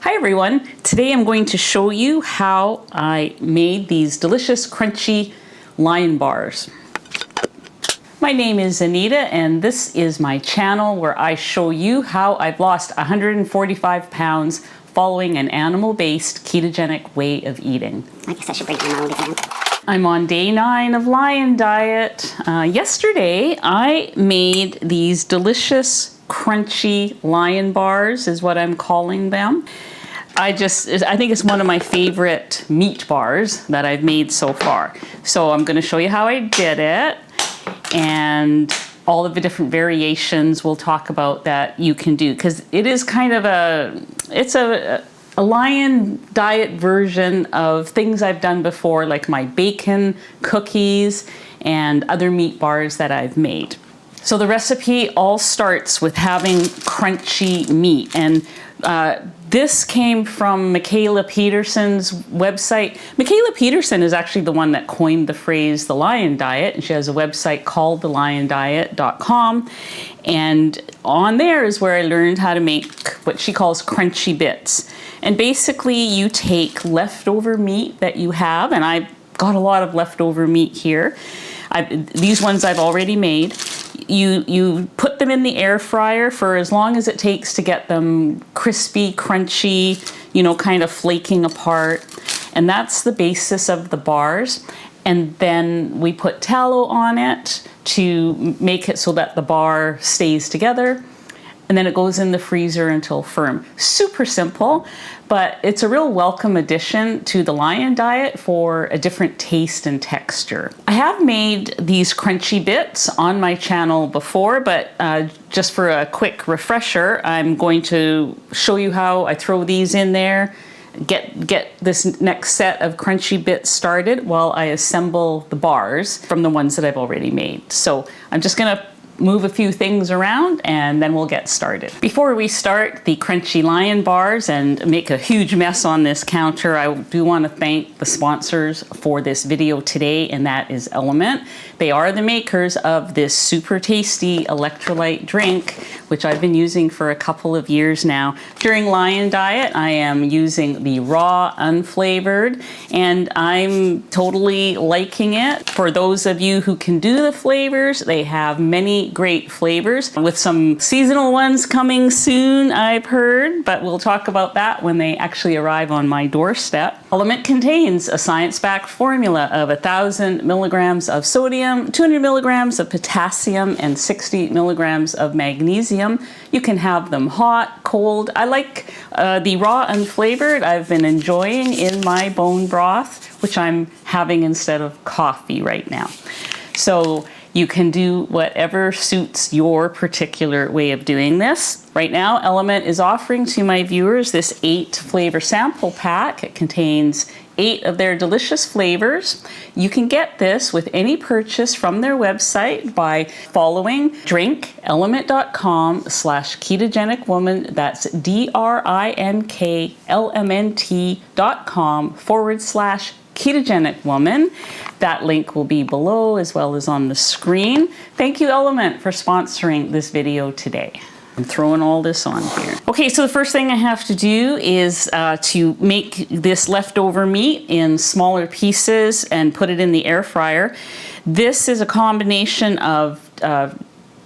Hi everyone, today I'm going to show you how I made these delicious crunchy lion bars. My name is Anita and this is my channel where I show you how I've lost 145 pounds following an animal-based ketogenic way of eating. I guess I should break my mouth again. I'm on day 9 of Lion Diet. Yesterday I made these delicious crunchy lion bars is what I'm calling them. I think it's one of my favorite meat bars that I've made so far. So I'm going to show you how I did it and all of the different variations we'll talk about that you can do, because it is kind of a Lion Diet version of things I've done before, like my bacon cookies and other meat bars that I've made. So the recipe all starts with having crunchy meat, and this came from Michaela Peterson's website. Michaela Peterson is actually the one that coined the phrase the Lion Diet, and she has a website called thelion-diet.com, and on there is where I learned how to make what she calls crunchy bits. And basically you take leftover meat that you have, and I've got a lot of leftover meat here. These ones I've already made. You put them in the air fryer for as long as it takes to get them crispy, crunchy, kind of flaking apart. And that's the basis of the bars. And then we put tallow on it to make it so that the bar stays together. And then it goes in the freezer until firm. Super simple, but it's a real welcome addition to the Lion Diet for a different taste and texture. I have made these crunchy bits on my channel before, but just for a quick refresher, I'm going to show you how I throw these in there, get this next set of crunchy bits started while I assemble the bars from the ones that I've already made. So I'm just gonna move a few things around and then we'll get started. Before we start the crunchy lion bars and make a huge mess on this counter, I do want to thank the sponsors for this video today, and that is Element. They are the makers of this super tasty electrolyte drink, which I've been using for a couple of years now. During Lion Diet, I am using the raw unflavored, and I'm totally liking it. For those of you who can do the flavors, they have many great flavors with some seasonal ones coming soon, I've heard, but we'll talk about that when they actually arrive on my doorstep. Element contains a science-backed formula of 1,000 milligrams of sodium, 200 milligrams of potassium, and 60 milligrams of magnesium. You can have them hot, cold. I like the raw unflavored. I've been enjoying in my bone broth, which I'm having instead of coffee right now. So you can do whatever suits your particular way of doing this. Right now, Element is offering to my viewers this 8 flavor sample pack. It contains 8 of their delicious flavors. You can get this with any purchase from their website by following drinkelement.com/ketogenicwoman. That's drinkelement.com/ketogenic woman. That link will be below as well as on the screen. Thank you, Element, for sponsoring this video today. I'm throwing all this on here. Okay, so the first thing I have to do is to make this leftover meat in smaller pieces and put it in the air fryer. This is a combination of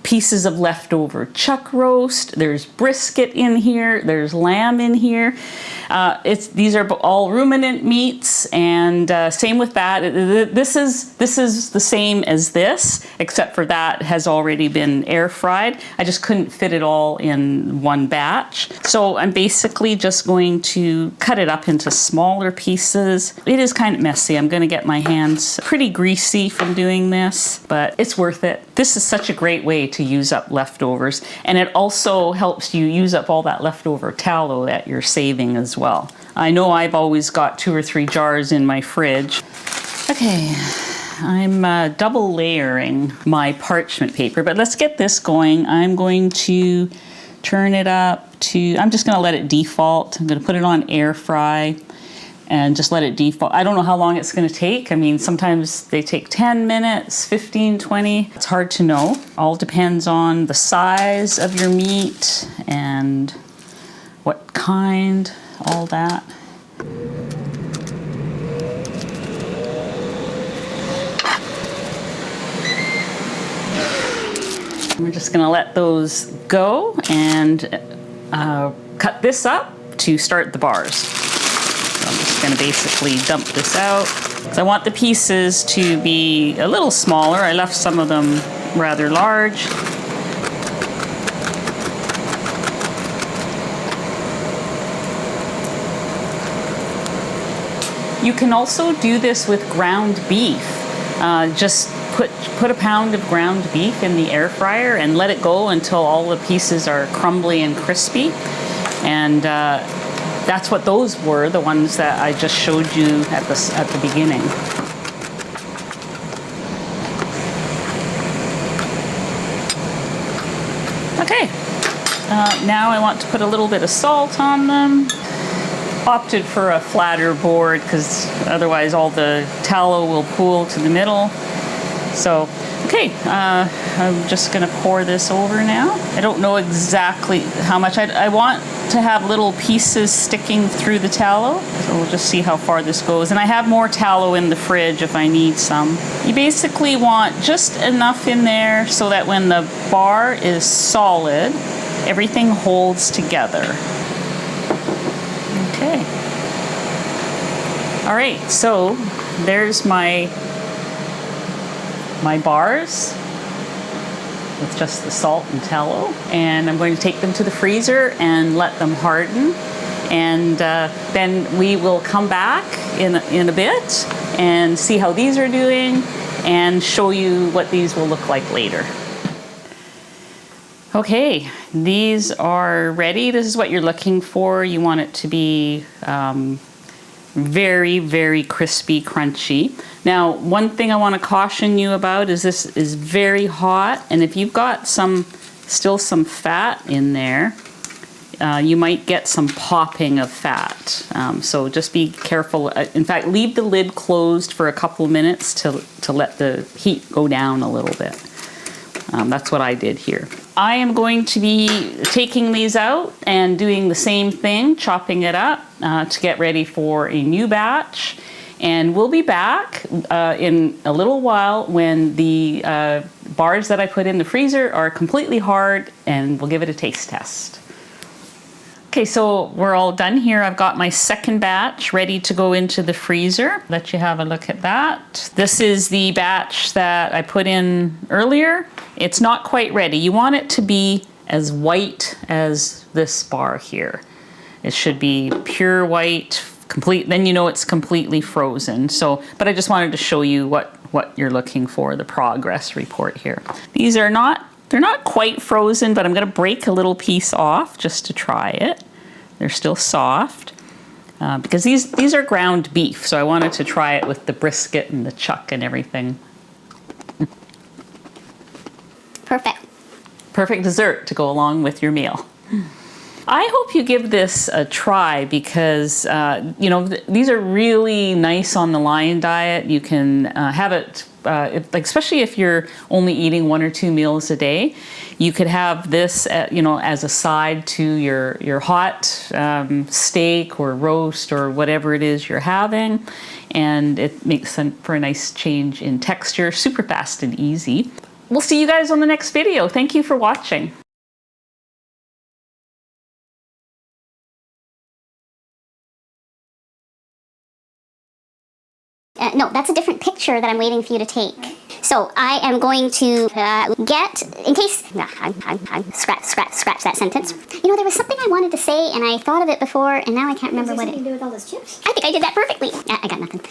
pieces of leftover chuck roast. There's brisket in here. There's lamb in here. These are all ruminant meats, and same with that. This is the same as this, except for that has already been air fried. I just couldn't fit it all in one batch. So I'm basically just going to cut it up into smaller pieces. It is kind of messy. I'm going to get my hands pretty greasy from doing this, but it's worth it. This is such a great way to use up leftovers, and it also helps you use up all that leftover tallow that you're saving as well. I know I've always got 2 or 3 jars in my fridge. Okay, I'm double layering my parchment paper, but let's get this going. I'm going to turn it up to, I'm just going to let it default. I'm going to put it on air fry and just let it default. I don't know how long it's going to take. I mean, sometimes they take 10 minutes, 15, 20. It's hard to know. All depends on the size of your meat and what kind, all that. We're just going to let those go and cut this up to start the bars. So I'm just going to basically dump this out. So I want the pieces to be a little smaller. I left some of them rather large. You can also do this with ground beef. Just put a pound of ground beef in the air fryer and let it go until all the pieces are crumbly and crispy. And that's what those were, the ones that I just showed you at the beginning. Okay, now I want to put a little bit of salt on them. Opted for a flatter board because otherwise all the tallow will pool to the middle. So, okay, I'm just going to pour this over now. I don't know exactly how much. I want to have little pieces sticking through the tallow. So we'll just see how far this goes. And I have more tallow in the fridge if I need some. You basically want just enough in there so that when the bar is solid, everything holds together. Okay. All right, so there's my bars with just the salt and tallow, and I'm going to take them to the freezer and let them harden, and then we will come back in a bit and see how these are doing and show you what these will look like later. Okay, these are ready. This is what you're looking for. You want it to be very, very crispy, crunchy. Now, one thing I want to caution you about is this is very hot, and if you've got still some fat in there, you might get some popping of fat. So just be careful. In fact, leave the lid closed for a couple of minutes to let the heat go down a little bit. That's what I did here. I am going to be taking these out and doing the same thing, chopping it up to get ready for a new batch. And we'll be back in a little while when the bars that I put in the freezer are completely hard, and we'll give it a taste test. Okay, so we're all done here. I've got my second batch ready to go into the freezer. Let you have a look at that. This is the batch that I put in earlier. It's not quite ready. You want it to be as white as this bar here. It should be pure white, complete, then you know it's completely frozen. So, but I just wanted to show you what you're looking for, the progress report here. These are they're not quite frozen, but I'm gonna break a little piece off just to try it. They're still soft because these are ground beef, so I wanted to try it with the brisket and the chuck and everything. Perfect. Perfect dessert to go along with your meal. I hope you give this a try because, you know, these are really nice on the Lion diet. You can have it, especially if you're only eating 1 or 2 meals a day. You could have this, you know, as a side to your hot steak or roast or whatever it is you're having. And it makes for a nice change in texture, super fast and easy. We'll see you guys on the next video. Thank you for watching. No, that's a different picture that I'm waiting for you to take. So I am going to get, in case, scratch that sentence. You know, there was something I wanted to say and I thought of it before and now I can't remember what it. Something to do with all those chips? I think I did that perfectly. I got nothing.